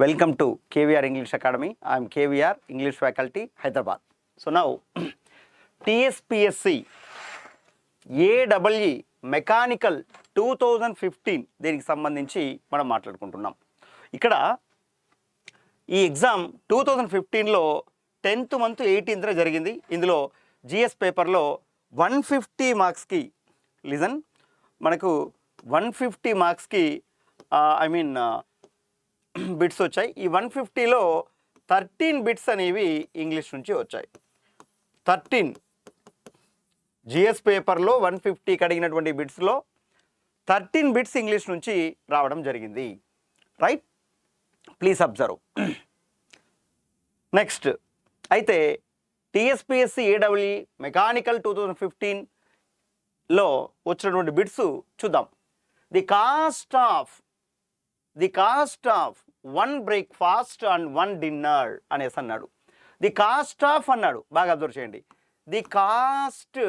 Welcome to KVR English Academy. I am KVR English Faculty, Hyderabad. So now, TSPSC AWE Mechanical 2015 దీనికి సంబంధించి మనం మాట్లాడుకుంటున్నాం. ఇక్కడ ఈ ఎగ్జామ్ 2015లో 10th month 18th జరిగింది. ఇందులో జిఎస్ పేపర్లో 150 మార్క్స్కి లిజన్ మనకు 150 మార్క్స్కి బిట్స్ వచ్చాయి. ఈ 150లో 13 బిట్స్ అనేవి ఇంగ్లీష్ నుంచి వచ్చాయి. 13 జిఎస్ పేపర్లో 150కి అడిగినటువంటి బిట్స్లో 13 బిట్స్ ఇంగ్లీష్ నుంచి రావడం జరిగింది. Right, please observe. నెక్స్ట్ అయితే టీఎస్పీఎస్సీ ఏడబ్ల్యూ మెకానికల్ 2015లో వచ్చినటువంటి బిట్స్ చూద్దాం. The cost of 1 breakfast and 1 dinner అనేసి అన్నాడు. ది కాస్ట్ ఆఫ్ అన్నాడు, బాగా అబ్జర్వ్ చేయండి. The cost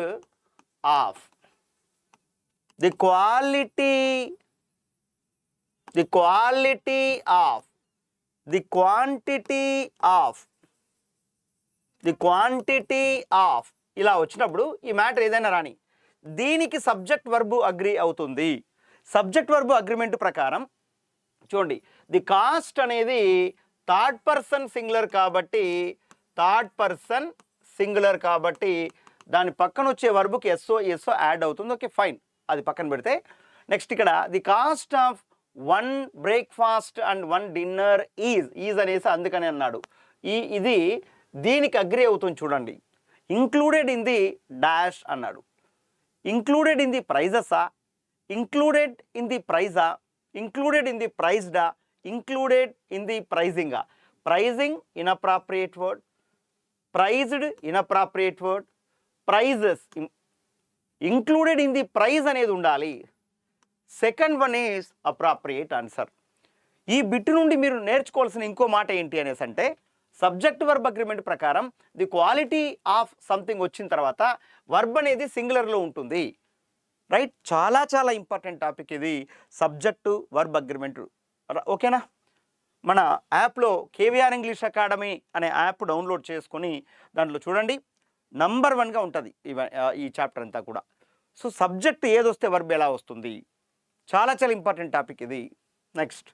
of, the quality of, the quantity of ఇలా వచ్చినప్పుడు ఈ మ్యాటర్ ఏదైనా రాని దీనికి సబ్జెక్ట్ వర్బు అగ్రి అవుతుంది. సబ్జెక్ట్ వర్బు అగ్రిమెంట్ ప్రకారం చూడండి, ది కాస్ట్ అనేది థర్డ్ పర్సన్ సింగులర్ కాబట్టి దాని పక్కన వచ్చే వర్బుకి ఎస్ఓ యాడ్ అవుతుంది. ఓకే, ఫైన్, అది పక్కన పెడితే నెక్స్ట్ ఇక్కడ the cost of 1 breakfast and 1 dinner is అనేసి అందుకని అన్నాడు. ఇది దీనికి అగ్రి అవుతుంది. చూడండి, ఇంక్లూడెడ్ ఇన్ ది డాష్ అన్నాడు. ఇంక్లూడెడ్ ఇన్ ది ప్రైజెసా, ఇంక్లూడెడ్ ఇన్ ది ప్రైజా, ఇంక్లూడెడ్ ఇన్ ది ప్రైజ్డా, ఇంక్లూడెడ్ ఇన్ ది ప్రైజింగా. Pricing inappropriate word, priced inappropriate word, prices included in the price అనేది ఉండాలి. Second one is appropriate answer. ఈ bit నుండి మీరు నేర్చుకోవాల్సిన ఇంకో మాట ఏంటి అనేసి అంటే, సబ్జెక్ట్ వర్బ్ అగ్రిమెంట్ ప్రకారం ది క్వాలిటీ ఆఫ్ సంథింగ్ వచ్చిన తర్వాత వర్బ్ అనేది సింగులర్లో ఉంటుంది. రైట్, చాలా చాలా ఇంపార్టెంట్ టాపిక్ ఇది, సబ్జెక్టు వర్బ్ అగ్రిమెంట్. ఓకేనా? మన యాప్లో కేవీఆర్ ఇంగ్లీష్ అకాడమీ అనే యాప్ డౌన్లోడ్ చేసుకొని దాంట్లో చూడండి, నంబర్ 1గా ఉంటుంది ఈ చాప్టర్ అంతా కూడా. సో సబ్జెక్ట్ ఏదొస్తే వర్బ్ ఎలా వస్తుంది, చాలా చాలా ఇంపార్టెంట్ టాపిక్ ఇది. Next,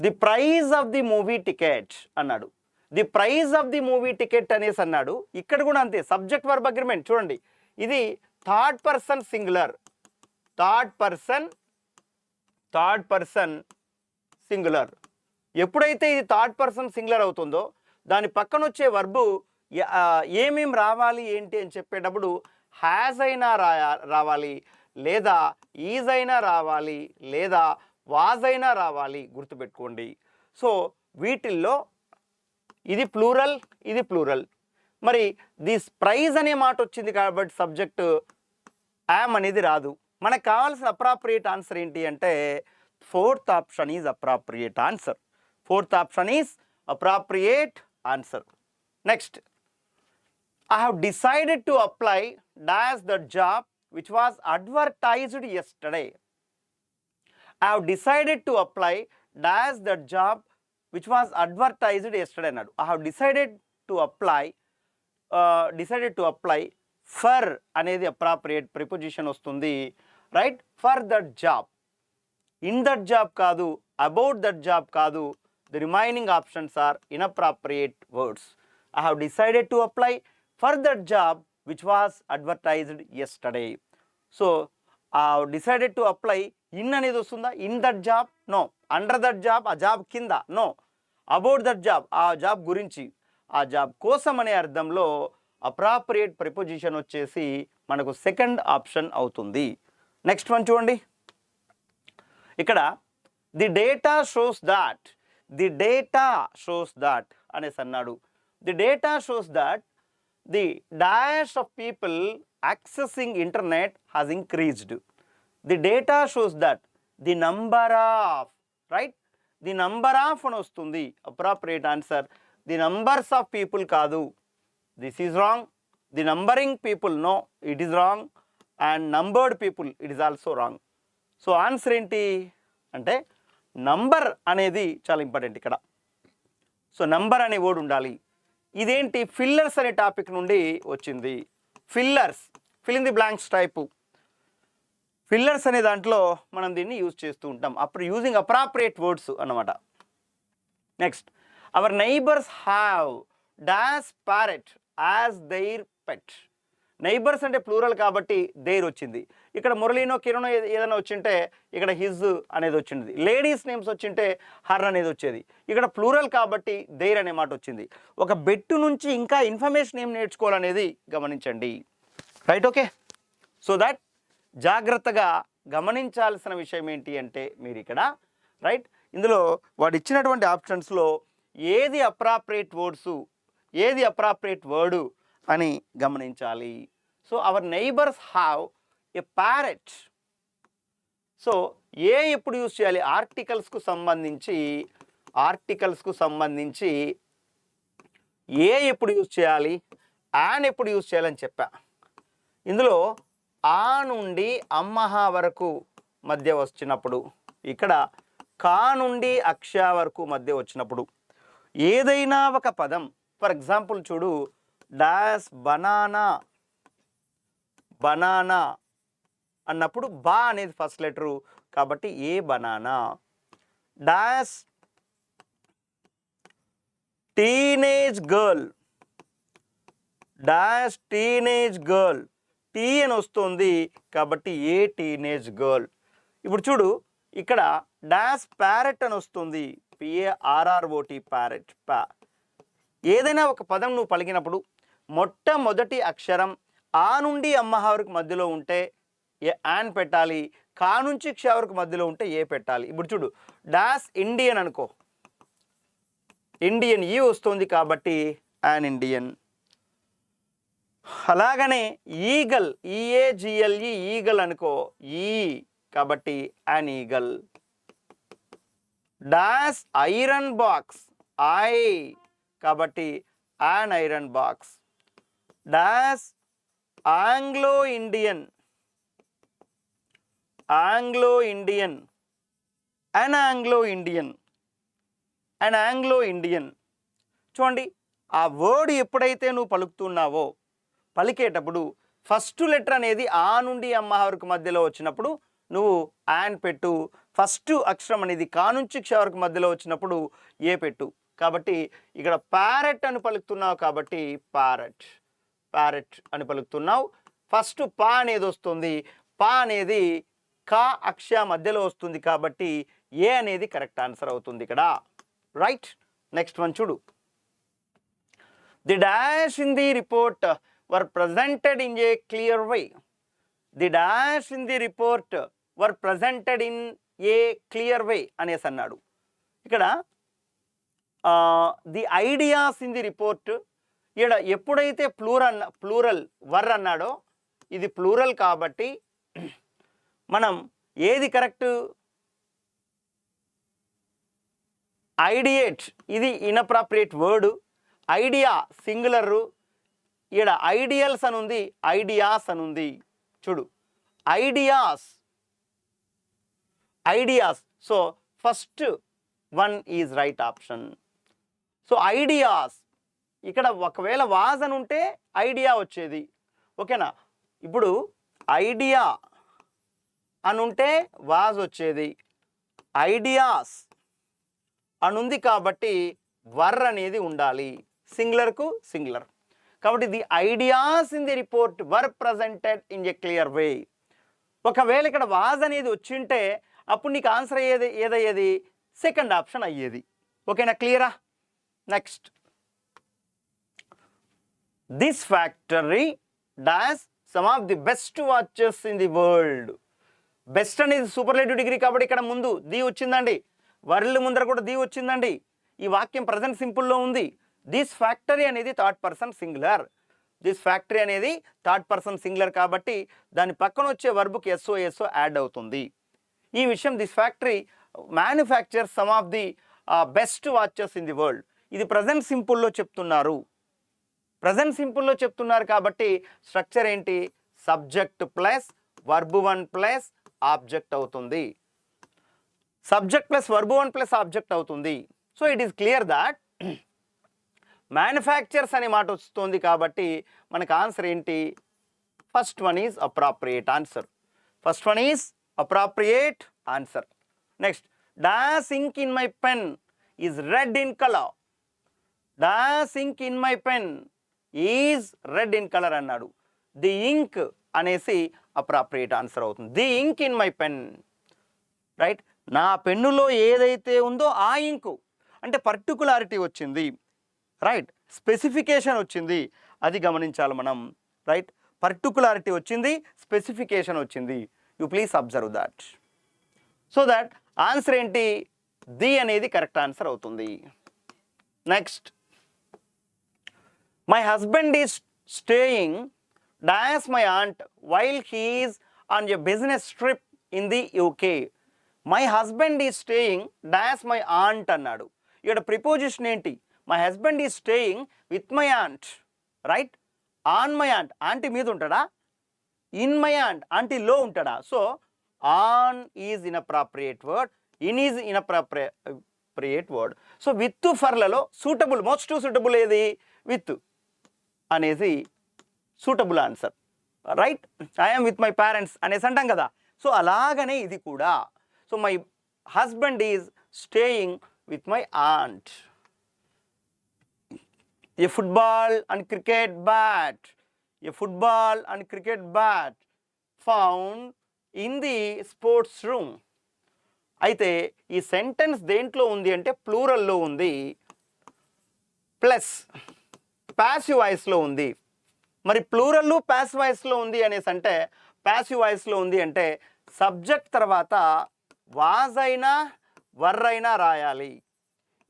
the price of the movie ticket అన్నాడు. The price of the movie ticket అనేసి అన్నాడు. ఇక్కడ కూడా అంతే, సబ్జెక్ట్ వర్బ్ అగ్రిమెంట్. చూడండి, ఇది థర్డ్ పర్సన్ సింగులర్. ఎప్పుడైతే ఇది థర్డ్ పర్సన్ సింగులర్ అవుతుందో దాని పక్కన వచ్చే వర్బు ఏమేం రావాలి ఏంటి అని చెప్పేటప్పుడు హ్యాజ్ అయినా రావాలి, లేదా ఈజ్ అయినా రావాలి, లేదా వాజ్ అయినా రావాలి, గుర్తుపెట్టుకోండి. సో వీటిల్లో ఇది ప్లూరల్, ఇది ప్లూరల్. మరి దిస్ ప్రైజ్ అనే మాట వచ్చింది కాబట్టి సబ్జెక్టు యామ్ అనేది రాదు. మనకు కావాల్సిన అప్రాప్రియేట్ ఆన్సర్ ఏంటి అంటే fourth option is appropriate answer. Next, I have decided to apply dash the job which was advertised yesterday. I have decided to apply dash the job which was advertised yesterday అన్నాడు. I have decided to apply for అనేది appropriate preposition వస్తుంది. Right, for that job, in that job కాదు, about that job కాదు. The remaining options are inappropriate words. I have decided to apply for that job which was advertised yesterday. So I have decided to apply, in అనేది వస్తుందా, in that job no, under that job ఆ job కింద no, about that job ఆ job గురించి, ఆ job కోసం అనే అర్థంలో అప్రాప్రియేట్ ప్రిపోజిషన్ వచ్చేసి మనకు సెకండ్ ఆప్షన్ అవుతుంది. నెక్స్ట్ వన్ చూడండి, ఇక్కడ ది డేటా షోస్ దాట్ అనేసి అన్నాడు. The data shows that the dash of people accessing internet has increased. The data shows that the number of, right, the number of అని వస్తుంది. Appropriate answer the numbers of people కాదు, this is wrong. The numbering people no, it is wrong. And numbered people, it is also wrong. So answer ఏంటి అంటే number అనేది చాలా important ఇక్కడ. So number అనే word ఉండాలి. ఇదేంటి, ఫిల్లర్స్ అనే టాపిక్ నుండి వచ్చింది. Fillers, fill in the blanks type. Fillers అనే దాంట్లో మనం దీన్ని యూజ్ చేస్తూ ఉంటాం. అప్పుడు యూజింగ్ అప్రాప్రియేట్ వర్డ్స్ అన్నమాట. Next, hour neighbours have dash parrot as their pet. Neighbours అంటే ప్లూరల్ కాబట్టి దేర్ వచ్చింది. ఇక్కడ మురళీనో కిరణో ఏదైనా వచ్చింటే ఇక్కడ హిజ్ అనేది వచ్చింది. లేడీస్ నేమ్స్ వచ్చింటే హర్ అనేది వచ్చేది. ఇక్కడ ప్లూరల్ కాబట్టి దేర్ అనే మాట వచ్చింది. ఒక బెట్టు నుంచి ఇంకా ఇన్ఫర్మేషన్ ఏం నేర్చుకోవాలనేది గమనించండి. Right, okay. సో దట్ జాగ్రత్తగా గమనించాల్సిన విషయం ఏంటి అంటే మీరు ఇక్కడ రైట్, ఇందులో వాడు ఇచ్చినటువంటి ఆప్షన్స్లో ఏది అప్రాప్రియేట్ వర్డ్సు, ఏది అప్రాప్రియేట్ వర్డు అని గమనించాలి. So our neighbours have a parrot. So a ఎప్పుడు యూజ్ చేయాలి, ఆర్టికల్స్కు సంబంధించి ఏ ఎప్పుడు యూజ్ చేయాలి, యాన్ ఎప్పుడు యూజ్ చేయాలని చెప్పా. ఇందులో ఆ నుండి అమ్మహ వరకు మధ్య వచ్చినప్పుడు, ఇక్కడ కా నుండి అక్ష వరకు మధ్య వచ్చినప్పుడు, ఏదైనా ఒక పదం, ఫర్ ఎగ్జాంపుల్ చూడు, డాష్ బనానా అన్నప్పుడు బా అనేది ఫస్ట్ లెటరు కాబట్టి a banana. Dash teenage girl T అని వస్తుంది కాబట్టి ఏ టీనేజ్ గర్ల్. ఇప్పుడు చూడు, ఇక్కడ డాష్ ప్యారెట్ అని వస్తుంది, PARROT ప్యారెట్. ఏదైనా ఒక పదం నువ్వు పలికినప్పుడు మొట్టమొదటి అక్షరం ఆ నుండి అమ్మహ వరకు మధ్యలో ఉంటే యాన్ పెట్టాలి, కా నుంచి క్ష వరకు మధ్యలో ఉంటే ఏ పెట్టాలి. ఇప్పుడు చూడు, డాష్ ఇండియన్ అనుకో, ఇండియన్ ఈ వస్తుంది కాబట్టి యాన్ ఇండియన్. అలాగనే ఈగల్, EAGLE ఈగల్ అనుకో, ఈ కాబట్టి an eagle. Dash iron box, I కాబట్టి an iron box. Dash Anglo Indian and Anglo Indian. చూడండి, ఆ వర్డ్ ఎప్పుడైతే నువ్వు పలుకుతున్నావో, పలికేటప్పుడు ఫస్ట్ లెటర్ అనేది ఆ నుండి అమ్మ వరకు మధ్యలో వచ్చినప్పుడు నువ్వు యాన్ పెట్టు, ఫస్ట్ అక్షరం అనేది కా నుంచి క్ష వరకు మధ్యలో వచ్చినప్పుడు ఏ పెట్టు. కాబట్టి ఇక్కడ ప్యారెట్ అని పలుకుతున్నావు కాబట్టి ప్యారెట్ అని పలుకుతున్నావు. ఫస్ట్ పా అనేది వస్తుంది, పా అనేది కా అక్ష మధ్యలో వస్తుంది కాబట్టి ఏ అనేది కరెక్ట్ ఆన్సర్ అవుతుంది ఇక్కడ. రైట్, నెక్స్ట్ వన్ చూడు. The dash in the report were presented in a clear way. The dash in the report were presented in a clear way అనేసి అన్నాడు. ఇక్కడ the ideas in the report, ఇక్కడ ఎప్పుడైతే plural వర్ అన్నాడో ఇది plural కాబట్టి మనం ఏది కరెక్ట్, ఐడియేట్ ఇది ఇన్అప్రాప్రియేట్ వర్డ్, ఐడియా సింగులరు, ఇక్కడ ఐడియల్స్ అని ఉంది, ఐడియాస్ అని ఉంది. చూడు, ideas. So first one is right option. So ideas, ఇక్కడ ఒకవేళ వాజ్ అని ఉంటే ఐడియా వచ్చేది, ఓకేనా. ఇప్పుడు ఐడియా అని ఉంటే వాజ్ వచ్చేది, ఐడియాస్ అని ఉంది కాబట్టి వర్ అనేది ఉండాలి, సింగులర్కు సింగులర్. కాబట్టి the ideas in the report were presented in a clear way. ఒకవేళ ఇక్కడ వాజ్ అనేది వచ్చింటే అప్పుడు నీకు ఆన్సర్ ఏదయ్యేది, సెకండ్ ఆప్షన్ అయ్యేది. ఓకేనా, క్లియరా. Next, this factory dash some of the best watches in the world. Best అనేది సూపర్లేటివ్ డిగ్రీ కాబట్టి ఇక్కడ ముందు ది వచ్చిందండి, వరల్డ్ ముందర కూడా ది వచ్చిందండి. ఈ వాక్యం ప్రజెంట్ సింపుల్లో ఉంది. దిస్ ఫ్యాక్టరీ అనేది థర్డ్ పర్సన్ సింగులర్ కాబట్టి దాని పక్కన వచ్చే వర్బుకి ఎస్ఓ యాడ్ అవుతుంది. ఈ విషయం this factory manufacture some of the best watches in the world. ఇది ప్రజెంట్ సింపుల్లో చెప్తున్నారు కాబట్టి స్ట్రక్చర్ ఏంటి, subject plus verb 1 plus object అవుతుంది. Subject plus verb one plus object అవుతుంది. So it is clear that manufactures అనే మాట వస్తుంది కాబట్టి మనకు ఆన్సర్ ఏంటి? First one is appropriate answer. First one is appropriate answer. Next, dash ink in my pen is red in colour. Dash ink in my pen is red in colour అన్నాడు. The ink అనేసి appropriate answer అవుతుంది. The ink in my pen, right? నా పెన్నులో ఏదైతే ఉందో ఆ ink అంటే particularity వచ్చింది, రైట్? స్పెసిఫికేషన్ వచ్చింది, అది గమనించాలి మనం, రైట్? పర్టికులారిటీ వచ్చింది, స్పెసిఫికేషన్ వచ్చింది. You please observe that. So that answer ఏంటి? ది అనేది కరెక్ట్ ఆన్సర్ అవుతుంది. Next, my husband is staying dash my aunt while he's on a business trip in the UK. My husband is staying dash my aunt అన్నాడు. ఇక్కడ preposition ఏంటి? My husband is staying with my aunt, right? On my aunt, aunty మీద ఉంటాడా? In my aunt, ఆంటీలో ఉంటాడా? So on is inappropriate word, in is inappropriate word. So with ఫర్లలో suitable, most suitable ఏది? With అనేది suitable answer, right? I'm with my parents అనేసి అంటాం కదా. సో అలాగనే ఇది కూడా. So my husband is staying with my aunt. A football and cricket bat, a football and cricket bat found in the sports room. అయితే ఈ sentence దేంట్లో ఉంది అంటే ప్లూరల్లో ఉంది, ప్లస్ ప్యాసివ్ వాయిస్లో ఉంది. మరి ప్లూరల్ ప్యాసివ్ వాయిస్లో ఉంది అనేసి అంటే, ప్యాసివ్ వాయిస్లో ఉంది అంటే సబ్జెక్ట్ తర్వాత వాజ్ అయినా వర్ అయినా రాయాలి.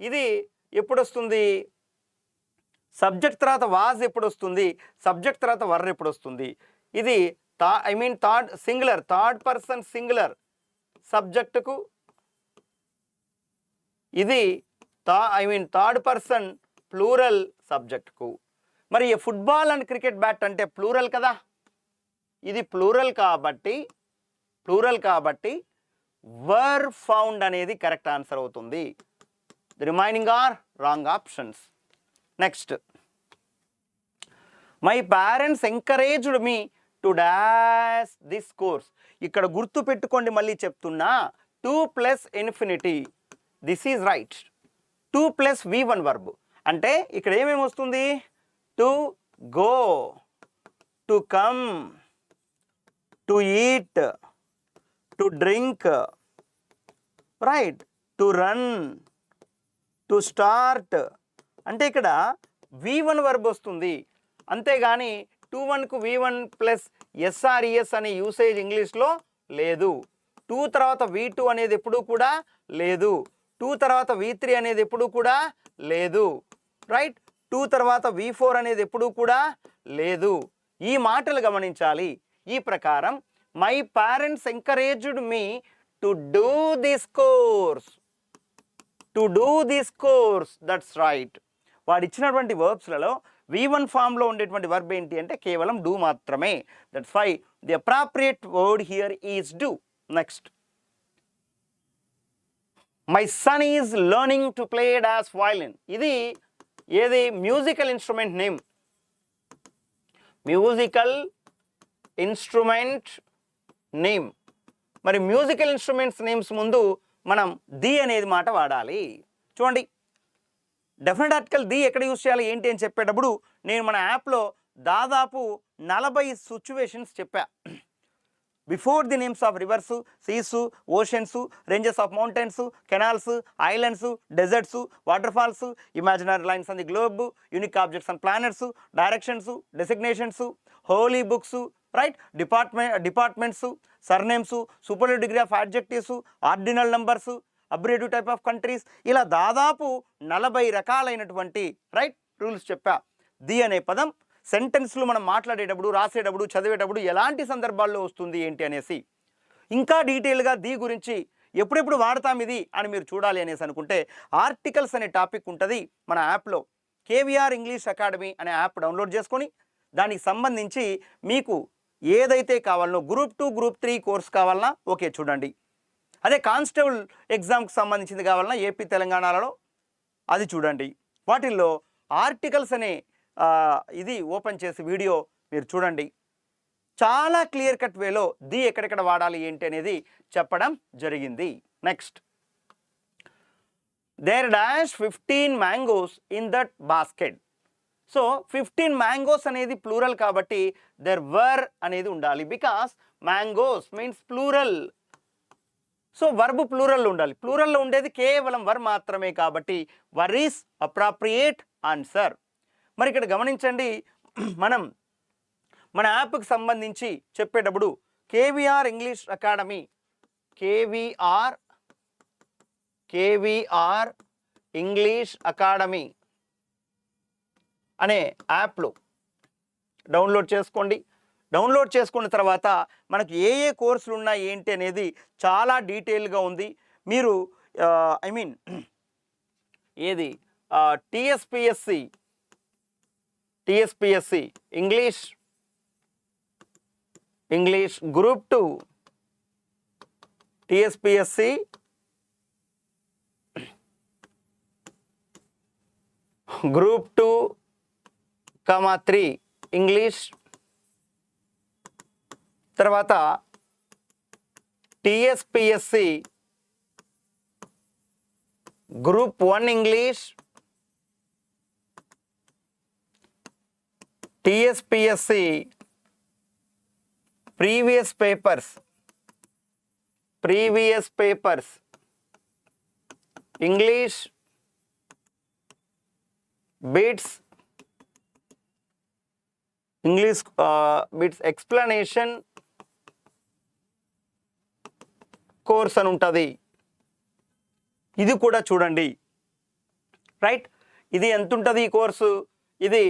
ఇది ఎప్పుడు వస్తుంది? సబ్జెక్ట్ తర్వాత వాజ్ ఎప్పుడు వస్తుంది? సబ్జెక్ట్ తర్వాత వర్ ఎప్పుడు వస్తుంది? ఇది third singular, third person singular సబ్జెక్టుకు, ఇది థర్డ్ పర్సన్ ప్లూరల్ సబ్జెక్టుకు. మరి ఈ ఫుట్బాల్ అండ్ క్రికెట్ బ్యాట్ అంటే ప్లూరల్ కదా, ఇది ప్లూరల్ కాబట్టి వర్ ఫౌండ్ అనేది కరెక్ట్ ఆన్సర్ అవుతుంది. The remaining are wrong options. Next, my parents encouraged me to dash this course. ఇక్కడ గుర్తు పెట్టుకోండి, మళ్ళీ చెప్తున్నా, 2 plus infinity, this is right. 2 plus V1 verb అంటే ఇక్కడ ఏమేమి వస్తుంది? To go, to come, to eat, to drink, right? To run, to start. అంటే ఇక్కడ V1 వర్బ్ వస్తుంది, అంతేగాని 2-1కు V1 ప్లస్ SRES అనే యూసేజ్ ఇంగ్లీష్లో లేదు. 2 తర్వాత V2 అనేది ఎప్పుడూ కూడా లేదు. 2 తర్వాత V3 అనేది ఎప్పుడూ కూడా లేదు, రైట్? 2 తర్వాత V4 అనేది ఎప్పుడూ కూడా లేదు. ఈ మాటలు గమనించాలి. ఈ ప్రకారం my parents encouraged me to do this course, to do this course, that's right. వాడు ఇచ్చినటువంటి వర్బ్స్లలో V1 ఫామ్లో ఉండేటువంటి వర్బ్ ఏంటి అంటే కేవలం డూ మాత్రమే. That's why the appropriate word here is do. Next, my son is learning to play dash violin. ఇది ఏది? Musical instrument name. Musical instrument name. మరి మ్యూజికల్ ఇన్స్ట్రుమెంట్స్ నేమ్స్ ముందు మనం ది అనేది మాట వాడాలి. చూడండి, డెఫినెట్ ఆర్టికల్ ది ఎక్కడ యూజ్ చేయాలి ఏంటి అని చెప్పేటప్పుడు నేను మన యాప్లో దాదాపు 40 సిచ్యువేషన్స్ చెప్పా. Before the names of rivers, seas, oceans, ranges of mountains, canals, islands, deserts, water falls, imaginary lines on the globe, unique objects and planets, directions, designations, holy books, right? Departments, surnames, superlative degree of adjectives, ordinal numbers, abbreviative type of countries, ఇలా దాదాపు 40 రకాలైనటువంటి right rules చెప్పా. The అనే పదం సెంటెన్స్లు మనం మాట్లాడేటప్పుడు, రాసేటప్పుడు, చదివేటప్పుడు ఎలాంటి సందర్భాల్లో వస్తుంది ఏంటి అనేసి, ఇంకా డీటెయిల్గా ది గురించి ఎప్పుడెప్పుడు వాడతాం ఇది అని మీరు చూడాలి అనేసి అనుకుంటే ఆర్టికల్స్ అనే టాపిక్ ఉంటుంది మన యాప్లో. కేవీఆర్ ఇంగ్లీష్ అకాడమీ అనే యాప్ డౌన్లోడ్ చేసుకొని దానికి సంబంధించి మీకు ఏదైతే కావాలనో గ్రూప్ 2, గ్రూప్ 3 కోర్స్ కావాలన్నా ఓకే చూడండి. అదే కానిస్టేబుల్ ఎగ్జామ్కి సంబంధించింది కావాలన్నా ఏపీ తెలంగాణలో అది చూడండి. వాటిల్లో ఆర్టికల్స్ అనే ఇది ఓపెన్ చేసి వీడియో మీరు చూడండి. చాలా క్లియర్ కట్ వేలో ది ఎక్కడెక్కడ వాడాలి ఏంటి అనేది చెప్పడం జరిగింది. Next, there dash 15 mangoes in that basket. So 15 mangoes అనేది ప్లూరల్ కాబట్టి దెర్ వర్ అనేది ఉండాలి, because mangoes means plural. So verb ప్లూరల్లో ఉండాలి. ప్లూరల్లో ఉండేది కేవలం వర్ మాత్రమే కాబట్టి వర్ ఈస్ అప్రాప్రియేట్ ఆన్సర్. మరి ఇక్కడ గమనించండి, మనం మన యాప్కి సంబంధించి చెప్పేటప్పుడు KVR English academy, KVR English academy అనే యాప్లు డౌన్లోడ్ చేసుకోండి. డౌన్లోడ్ చేసుకున్న తర్వాత మనకు ఏ ఏ కోర్సులు ఉన్నాయి ఏంటి అనేది చాలా డీటెయిల్గా ఉంది. మీరు ఏది TSPSC English group 2, TSPSC group 2, 3 English, తర్వాత TSPSC group 1 English, TSPSC previous papers English, bits explanation course అని ఉంటుంది. ఇది కూడా చూడండి. రైట్, ఇది ఎంత ఉంటుంది ఈ కోర్సు? ఇది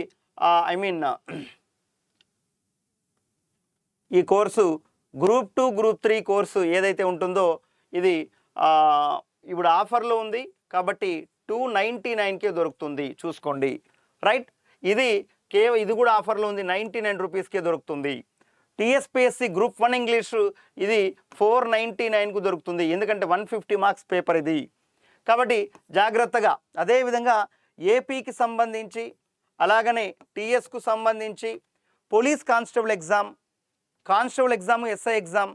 ఈ కోర్సు గ్రూప్ 2, గ్రూప్ 3 కోర్సు ఏదైతే ఉంటుందో ఇది ఇప్పుడు ఆఫర్లో ఉంది కాబట్టి 299కే దొరుకుతుంది, చూసుకోండి. రైట్, ఇది కూడా ఆఫర్లో ఉంది, 99 రూపీస్కే దొరుకుతుంది. టీఎస్పిఎస్సి గ్రూప్ 1 ఇంగ్లీషు ఇది 499కు దొరుకుతుంది, ఎందుకంటే 150 మార్క్స్ పేపర్ ఇది కాబట్టి జాగ్రత్తగా. అదేవిధంగా ఏపీకి సంబంధించి, అలాగనే టీఎస్కు సంబంధించి, police constable exam, SI exam,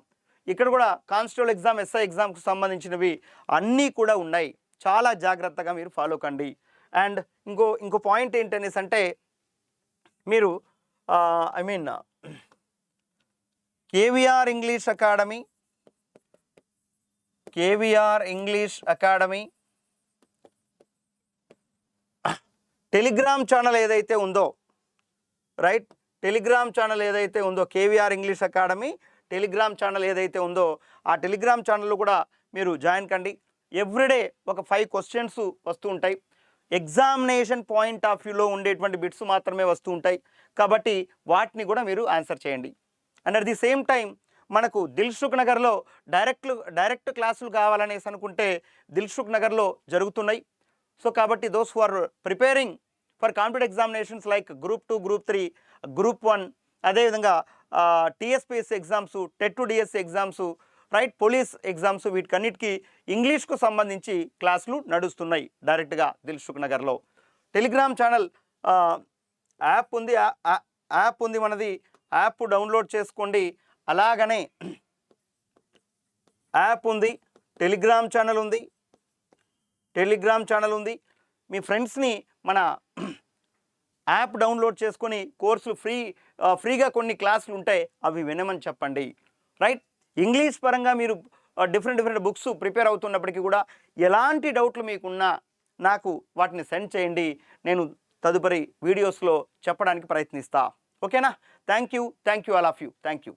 ఇక్కడ కూడా కానిస్టేబుల్ ఎగ్జామ్, ఎస్ఐ ఎగ్జామ్కు సంబంధించినవి అన్నీ కూడా ఉన్నాయి. చాలా జాగ్రత్తగా మీరు ఫాలో కండి. అండ్ ఇంకో పాయింట్ ఏంటనేసి అంటే, మీరు KVR English academy Telegram channel ఏదైతే ఉందో, రైట్, టెలిగ్రామ్ ఛానల్ ఏదైతే ఉందో, KVR English academy Telegram channel ఏదైతే ఉందో ఆ టెలిగ్రామ్ ఛానల్లో కూడా మీరు జాయిన్ కండి. ఎవ్రీడే ఒక 5 క్వశ్చన్స్ వస్తూ ఉంటాయి. ఎగ్జామినేషన్ పాయింట్ ఆఫ్ వ్యూలో ఉండేటువంటి బిట్స్ మాత్రమే వస్తూ ఉంటాయి కాబట్టి వాటిని కూడా మీరు ఆన్సర్ చేయండి. And at the same time మనకు దిల్సుఖ్ నగర్లో డైరెక్ట్ క్లాసులు కావాలనేసి అనుకుంటే దిల్సుఖ్ నగర్లో జరుగుతున్నాయి. సో కాబట్టి those who are preparing for competitive examinations like group 2, group 3, group 1, అదేవిధంగా TSPSC exams, TET DSC exams, right, police exams, వీటికన్నిటికీ ఇంగ్లీష్కు సంబంధించి క్లాసులు నడుస్తున్నాయి డైరెక్ట్గా దిల్సుఖ్ నగర్లో. టెలిగ్రామ్ ఛానల్ యాప్ ఉంది మనది, యాప్ డౌన్లోడ్ చేసుకోండి. అలాగనే యాప్ ఉంది, టెలిగ్రామ్ ఛానల్ ఉంది. మీ ఫ్రెండ్స్ని మన యాప్ డౌన్లోడ్ చేసుకొని కోర్సులు ఫ్రీగా కొన్ని క్లాసులు ఉంటాయి, అవి వినమని చెప్పండి. రైట్, ఇంగ్లీష్ పరంగా మీరు డిఫరెంట్ బుక్స్ ప్రిపేర్ అవుతున్నప్పటికీ కూడా ఎలాంటి డౌట్లు మీకున్నా నాకు వాటిని సెండ్ చేయండి, నేను తదుపరి వీడియోస్లో చెప్పడానికి ప్రయత్నిస్తా. ఓకేనా? Thank you all of you. Thank you.